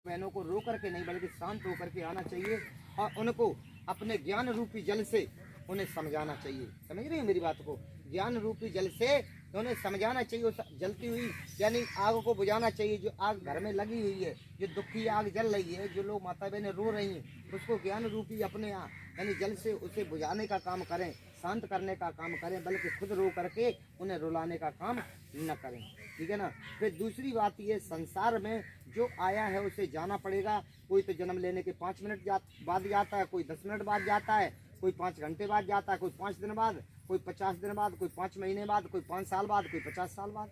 बहनों को रो करके नहीं बल्कि शांत होकर के आना चाहिए और उनको अपने ज्ञान रूपी जल से उन्हें समझाना चाहिए। समझ रहे हैं मेरी बात को? ज्ञान रूपी जल से उन्हें समझाना चाहिए। उस जलती हुई यानी आग को बुझाना चाहिए। जो आग घर में लगी हुई है, जो दुखी आग जल रही है, जो लोग माता बहनें रो रही हैं, उसको ज्ञान रूपी अपने यानी जल से उसे बुझाने का काम करें, शांत करने का काम करें, बल्कि खुद रो करके उन्हें रुलाने का काम न करें। ठीक है ना? फिर दूसरी बात ये, संसार में जो आया है उसे जाना पड़ेगा। कोई तो जन्म लेने के 5 मिनट बाद जाता है, कोई 10 मिनट बाद जाता है, कोई 5 घंटे बाद जाता है, कोई 5 दिन बाद, कोई 50 दिन बाद, कोई 5 महीने बाद, कोई 5 साल बाद, कोई 50 साल बाद।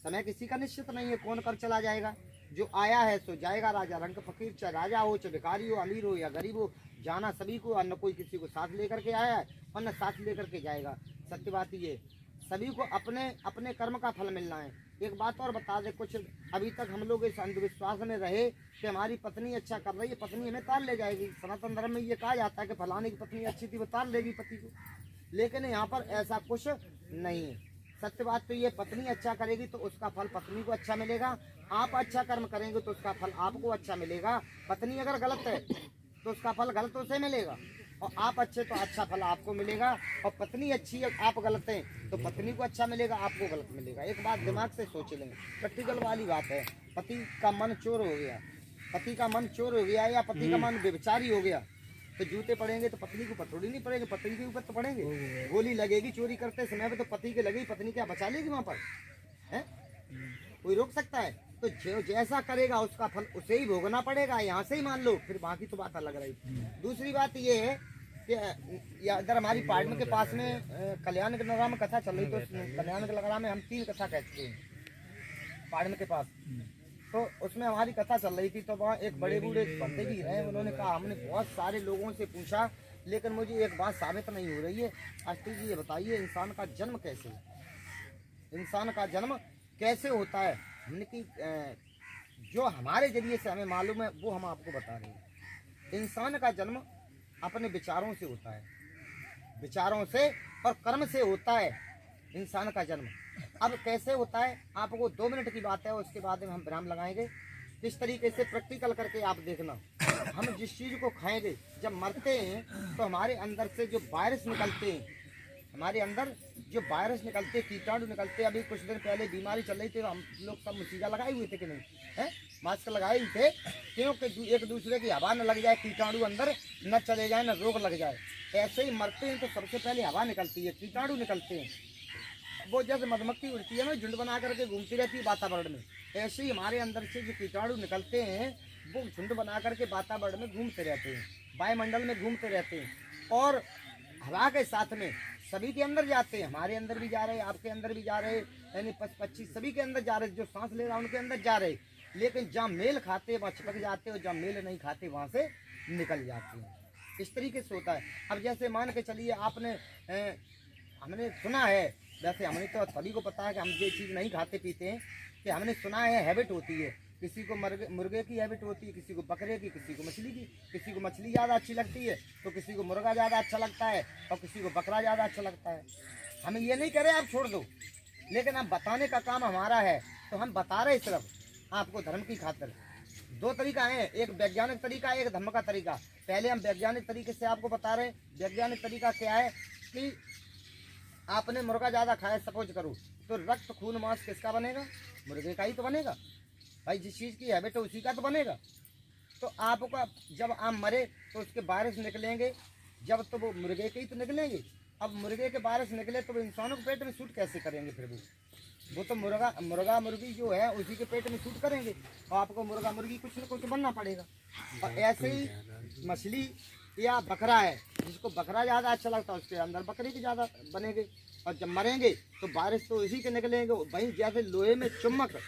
समय किसी का निश्चित नहीं है, कौन कर चला जाएगा। जो आया है सो जाएगा। राजा रंग फकीर, चाहे राजा हो, चाहे भिखारी हो, अमीर हो या गरीब हो, जाना सभी को। और न कोई किसी को साथ लेकर के आया है और न साथ लेकर के जाएगा। सत्य बात ये, सभी को अपने अपने कर्म का फल मिलना है। एक बात और बता दे, कुछ अभी तक हम लोग इस अंधविश्वास में रहे कि हमारी पत्नी अच्छा कर रही है, पत्नी हमें तार ले जाएगी। सनातन धर्म में ये कहा जाता है कि फलाने की पत्नी अच्छी थी, वो तार लेगी पति को। लेकिन यहाँ पर ऐसा कुछ नहीं है। सत्य बात तो ये, पत्नी अच्छा करेगी तो उसका फल पत्नी को अच्छा मिलेगा। आप अच्छा कर्म करेंगे तो उसका फल आपको अच्छा मिलेगा। पत्नी अगर गलत है तो उसका फल गलत उसे मिलेगा, और आप अच्छे तो अच्छा फल आपको मिलेगा। और पत्नी अच्छी है, आप गलत हैं तो पत्नी को अच्छा मिलेगा, आपको गलत मिलेगा। एक बात दिमाग से सोच लें, प्रैक्टिकल वाली बात है। पति का मन चोर हो गया, पति का मन चोर हो गया या पति का मन व्यभिचारी हो गया, तो जूते पड़ेंगे तो पत्नी को पथोड़ी नहीं पड़ेगी, पत्नी के ऊपर तो पड़ेंगे। गोली लगेगी चोरी करते समय पे तो पति के लगेगी, पत्नी क्या बचा लेगी वहाँ पर? है कोई रोक सकता है? तो जो जैसा करेगा उसका फल उसे ही भोगना पड़ेगा। यहाँ से ही मान लो, फिर बाकी तो बात अलग रही। दूसरी बात ये है कि इधर हमारी पार्टनर के पास में कल्याण के नगरा में कथा चल रही, तो कल्याण के नगरा में हम 3 कथा कह चुके हैं पार्टनर के पास। तो उसमें हमारी कथा चल रही थी, तो वहाँ एक बड़े बूढ़े बंदे भी हैं। उन्होंने कहा, हमने बहुत सारे लोगों से पूछा लेकिन मुझे एक बात साबित नहीं हो रही है। आस्ती जी ये बताइए, इंसान का जन्म कैसे है? इंसान का जन्म कैसे होता है? हमने कि जो हमारे जरिए से हमें मालूम है वो हम आपको बता रहे हैं। इंसान का जन्म अपने विचारों से होता है, विचारों से और कर्म से होता है इंसान का जन्म। अब कैसे होता है, आपको 2 मिनट की बात है, उसके बाद में हम विराम लगाएंगे। किस तरीके से प्रैक्टिकल करके आप देखना। हम जिस चीज़ को खाएंगे, जब मरते हैं तो हमारे अंदर से जो वायरस निकलते हैं, हमारे अंदर जो वायरस निकलते, कीटाणु निकलते। अभी कुछ दिन पहले बीमारी चल रही थी, हम लोग सब मुसीबा लगाए हुए थे कि नहीं है? मास्क लगाए हुए थे, क्योंकि एक दूसरे की हवा न लग जाए, कीटाणु अंदर न चले जाए, न रोग लग जाए। ऐसे ही मरते हैं तो सबसे पहले हवा निकलती है, कीटाणु निकलते हैं। वो जैसे मधुमक्खी उड़ती है ना, झुंड बना करके घूमती रहती है वातावरण में, ऐसे ही हमारे अंदर से जो कीटाणु निकलते हैं वो झुंड बना करके वातावरण में घूमते रहते हैं, वायुमंडल में घूमते रहते हैं, और हवा के साथ में सभी के अंदर जाते हैं। हमारे अंदर भी जा रहे हैं, आपके अंदर भी जा रहे हैं, यानी पक्षी सभी के अंदर जा रहे हैं। जो सांस ले रहा है उनके अंदर जा रहे हैं। लेकिन जहाँ मेल खाते वहाँ चिपक जाते हैं, और जहाँ मेल नहीं खाते वहाँ से निकल जाते हैं। इस तरीके से होता है। अब जैसे मान के चलिए, आपने हमने सुना है, वैसे हमने तो सभी को पता है कि हम ये चीज़ नहीं खाते पीते हैं, कि हमने सुना है हैबिट होती है। किसी को मुर्गे की हैबिट होती है, किसी को बकरे की, किसी को मछली की। किसी को मछली ज़्यादा अच्छी लगती है तो किसी को मुर्गा ज़्यादा अच्छा लगता है, और किसी को बकरा ज़्यादा अच्छा लगता है। हमें ये नहीं करे आप छोड़ दो, लेकिन अब बताने का काम हमारा है, तो हम बता रहे सिर्फ आपको धर्म की खातिर। 2 तरीका है, एक वैज्ञानिक तरीका, एक धर्म का तरीका। पहले हम वैज्ञानिक तरीके से आपको बता रहे हैं। वैज्ञानिक तरीका क्या है कि आपने मुर्गा ज़्यादा खाया सपोज करो, तो रक्त खून मांस किसका बनेगा? मुर्गे का ही तो बनेगा भाई। जिस चीज़ की हैबिट है उसी का तो बनेगा। तो आपका जब आप मरे तो उसके वायरस निकलेंगे, जब तो वो मुर्गे के ही तो निकलेंगे। अब मुर्गे के वायरस निकले तो वो इंसानों के पेट में शूट कैसे करेंगे? फिर वो तो मुर्गा मुर्गी जो है उसी के पेट में शूट करेंगे, और आपको मुर्गा मुर्गी कुछ न कुछ बनना पड़ेगा। और ऐसे ही मछली या बकरा है, जिसको बकरा ज़्यादा अच्छा लगता है उसके अंदर बकरी के ज़्यादा बनेंगे। और जब मरेंगे तो वायरस तो इसी के निकलेंगे। वहीं जैसे लोहे में चुम्बक,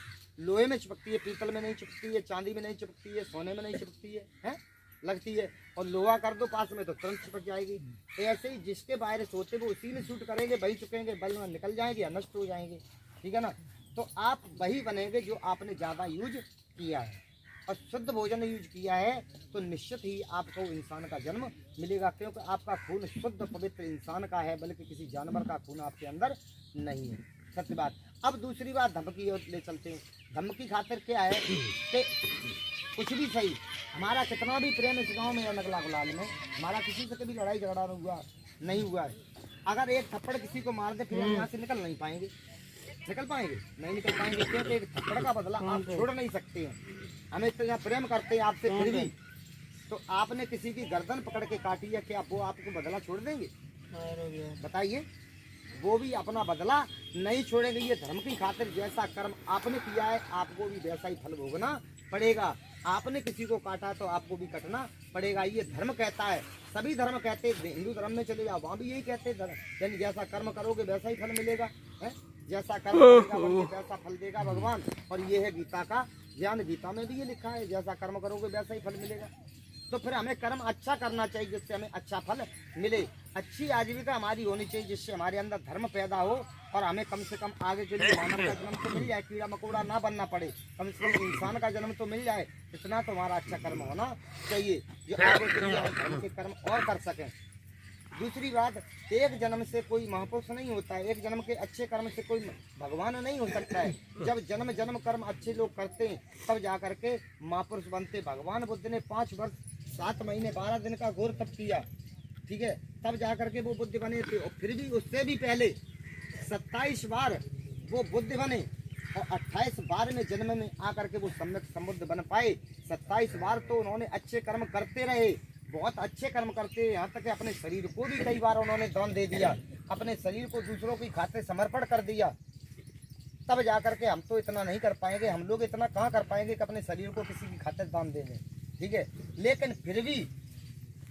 लोहे में चिपकती है, पीतल में नहीं चिपकती है, चांदी में नहीं चिपकती है, सोने में नहीं चिपकती है लगती है। और लोहा कर दो पास में तो तुरंत चिपक जाएगी। तो ऐसे ही जिसके वायरस होते वो उसी में शूट करेंगे, वही चुकेंगे, बल में निकल जाएंगे या नष्ट हो जाएंगे। ठीक है ना? तो आप वही बनेंगे जो आपने ज़्यादा यूज किया है, और शुद्ध भोजन यूज किया है तो निश्चित ही आपको इंसान का जन्म मिलेगा। क्योंकि आपका खून शुद्ध पवित्र इंसान का है, बल्कि किसी जानवर का खून आपके अंदर नहीं है। सत्य बात। अब दूसरी बात धम्म की ओर ले चलते हैं। धम्म की खातिर क्या है कि कुछ भी सही, हमारा कितना भी प्रेम इस गाँव में या नगला गुलाल में, हमारा किसी से कभी लड़ाई झगड़ा नहीं हुआ है। अगर एक थप्पड़ किसी को मार दे फिर हम यहाँ से निकल नहीं पाएंगे, निकल पाएंगे नहीं निकल पाएंगे, क्योंकि एक थप्पड़ का बदला आप छोड़ नहीं सकते हैं। हमें तो यहाँ प्रेम करते हैं आपसे, फिर भी तो आपने किसी की गर्दन पकड़ के काटी है, क्या वो आपको बदला छोड़ देंगे? बताइए, वो भी अपना बदला नहीं छोड़ेंगे। ये धर्म की खातिर जैसा कर्म आपने किया है आपको भी वैसा ही फल भोगना पड़ेगा। आपने किसी को काटा तो आपको भी कटना पड़ेगा, ये धर्म कहता है। सभी धर्म कहते हैं, हिंदू धर्म में चले जाओ वहाँ भी यही कहते हैं, यानी जैसा कर्म करोगे वैसा ही फल मिलेगा, है? जैसा कर्म करोगे वैसा फल देगा भगवान। और ये है गीता का ज्ञान, गीता में भी ये लिखा है, जैसा कर्म करोगे वैसा ही फल मिलेगा। तो फिर हमें कर्म अच्छा करना चाहिए जिससे हमें अच्छा फल मिले। अच्छी आजीविका हमारी होनी चाहिए जिससे हमारे अंदर धर्म पैदा हो और हमें कम से कम आगे के लिए मानव का जन्म तो मिल जाए, कीड़ा मकोड़ा ना बनना पड़े, कम से कम इंसान का जन्म तो मिल जाए। इतना तो हमारा अच्छा कर्म होना चाहिए जो आगे के लिए हम धर्म के कर्म और कर सकें। दूसरी बात, एक जन्म से कोई महापुरुष नहीं होता है, एक जन्म के अच्छे कर्म से कोई भगवान नहीं हो सकता है। जब जन्म जन्म कर्म अच्छे लोग करते हैं तब जा करके महापुरुष बनते। भगवान बुद्ध ने 5 वर्ष 7 महीने 12 दिन का घोर तप किया, ठीक है, तब जा करके वो बुद्ध बने थे। और फिर भी उससे भी पहले 27 बार वो बुद्ध बने और 28 बार में जन्म में आकर के वो सम्यक संबुद्ध बन पाए। 27 बार तो उन्होंने अच्छे कर्म करते रहे, बहुत अच्छे कर्म करते, यहाँ तक कि अपने शरीर को भी कई बार उन्होंने दान दे दिया, अपने शरीर को दूसरों की खातिर समर्पण कर दिया। तब जा करके हम तो इतना नहीं कर पाएंगे, हम लोग इतना कहाँ कर पाएंगे कि अपने शरीर को किसी की खातिर दान दे दें, ठीक है। लेकिन फिर भी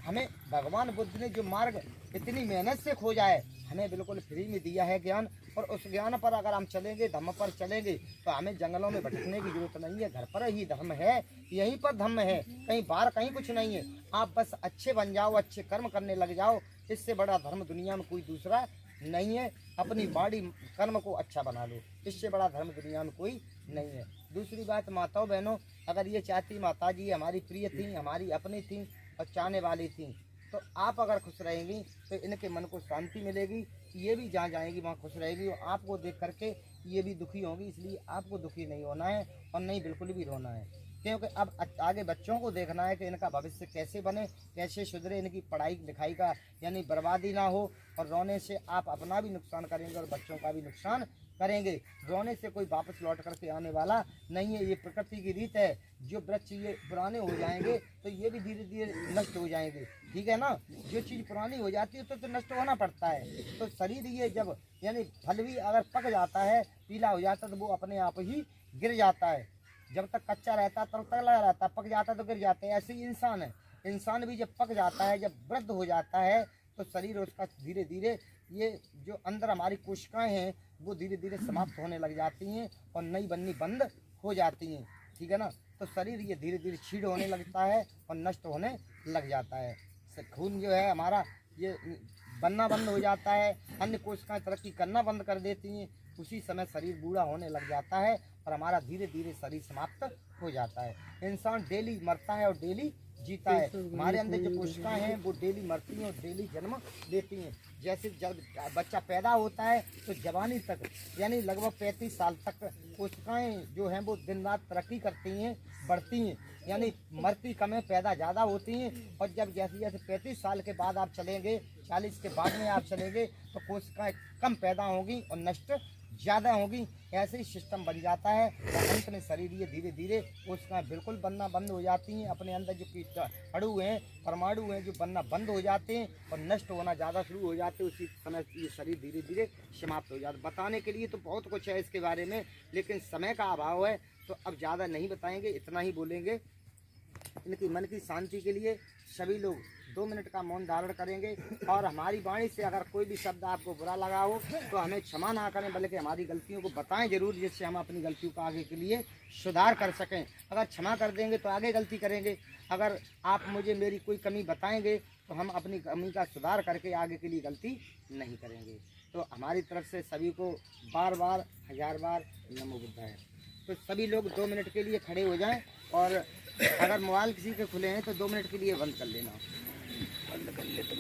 हमें भगवान बुद्ध ने जो मार्ग इतनी मेहनत से खोजा है हमें बिल्कुल फ्री में दिया है ज्ञान, और उस ज्ञान पर अगर हम चलेंगे, धम्म पर चलेंगे तो हमें जंगलों में भटकने की जरूरत नहीं है। घर पर ही धर्म है, यहीं पर धर्म है, कहीं बाहर कहीं कुछ नहीं है। आप बस अच्छे बन जाओ, अच्छे कर्म करने लग जाओ, इससे बड़ा धर्म दुनिया में कोई दूसरा नहीं है। अपनी बाड़ी कर्म को अच्छा बना लो, इससे बड़ा धर्म दुनिया में कोई नहीं है। दूसरी बात, माताओं बहनों, अगर ये चाहती माता जी हमारी प्रिय थी, हमारी अपनी थी और चाहने वाली थी, तो आप अगर खुश रहेंगी तो इनके मन को शांति मिलेगी, ये भी जहाँ जाएंगी वहाँ खुश रहेगी और आपको देख करके ये भी दुखी होंगी। इसलिए आपको दुखी नहीं होना है और नहीं बिल्कुल भी रोना है, क्योंकि अब आगे बच्चों को देखना है कि इनका भविष्य कैसे बने, कैसे सुधरे, इनकी पढ़ाई लिखाई का यानी बर्बादी ना हो। और रोने से आप अपना भी नुकसान करेंगे और बच्चों का भी नुकसान करेंगे। रोने से कोई वापस लौट करके आने वाला नहीं है, ये प्रकृति की रीत है। जो वृक्ष ये पुराने हो जाएंगे तो ये भी धीरे धीरे नष्ट हो जाएंगे, ठीक है ना। जो चीज़ पुरानी हो जाती है तो नष्ट होना पड़ता है। तो शरीर ये जब यानी फल भी अगर पक जाता है, पीला हो जाता है, तो वो अपने आप ही गिर जाता है। जब तक कच्चा रहता तब तक लगा रहता, पक जाता तो गिर जाते हैं। ऐसे ही इंसान है, इंसान भी जब पक जाता है, जब वृद्ध हो जाता है तो शरीर उसका धीरे धीरे ये जो अंदर हमारी कोशिकाएं हैं वो धीरे धीरे समाप्त होने लग जाती हैं और नई बननी बंद हो जाती हैं, ठीक है ना। तो शरीर ये धीरे धीरे छीड़ होने लगता है और नष्ट होने लग जाता है। खून जो है हमारा ये बनना बंद हो जाता है, अन्य कोशिकाएं तरक्की करना बंद कर देती हैं। उसी समय शरीर बूढ़ा होने लग जाता है और हमारा धीरे धीरे शरीर समाप्त हो जाता है। इंसान डेली मरता है और डेली जीता है। हमारे अंदर जो कोशिकाएं हैं वो डेली मरती हैं और डेली जन्म लेती हैं। जैसे जब बच्चा पैदा होता है तो जवानी तक यानी लगभग 35 साल तक कोशिकाएं जो हैं वो दिन रात तरक्की करती हैं, बढ़ती हैं, यानी मरती कम है, पैदा ज़्यादा होती हैं। और जब जैसे जैसे 35 साल के बाद आप चलेंगे, 40 के बाद में आप चलेंगे तो कोशिकाएं कम पैदा होंगी और नष्ट ज़्यादा होगी। ऐसे ही सिस्टम बन जाता है और अंत में शरीर ये धीरे धीरे कोशिकाएं बिल्कुल बनना बंद हो जाती हैं। अपने अंदर जो अणु हैं, परमाणु हैं, जो बनना बंद हो जाते हैं और नष्ट होना ज़्यादा शुरू हो जाते हैं। उसी समय ये शरीर धीरे धीरे समाप्त हो जाता है। बताने के लिए तो बहुत कुछ है इसके बारे में, लेकिन समय का अभाव है तो अब ज़्यादा नहीं बताएंगे, इतना ही बोलेंगे। इनकी मन की शांति के लिए सभी लोग 2 मिनट का मौन धारण करेंगे। और हमारी वाणी से अगर कोई भी शब्द आपको बुरा लगा हो तो हमें क्षमा ना करें, बल्कि हमारी गलतियों को बताएं जरूर, जिससे हम अपनी गलतियों का आगे के लिए सुधार कर सकें। अगर क्षमा कर देंगे तो आगे गलती करेंगे, अगर आप मुझे मेरी कोई कमी बताएंगे तो हम अपनी कमी का सुधार करके आगे के लिए गलती नहीं करेंगे। तो हमारी तरफ से सभी को बार बार 1000 बार नमो बुद्धाय। तो सभी लोग 2 मिनट के लिए खड़े हो जाएं और अगर मोबाइल किसी के खुले हैं तो 2 मिनट के लिए बंद कर लेना, बंद कर ले तुम।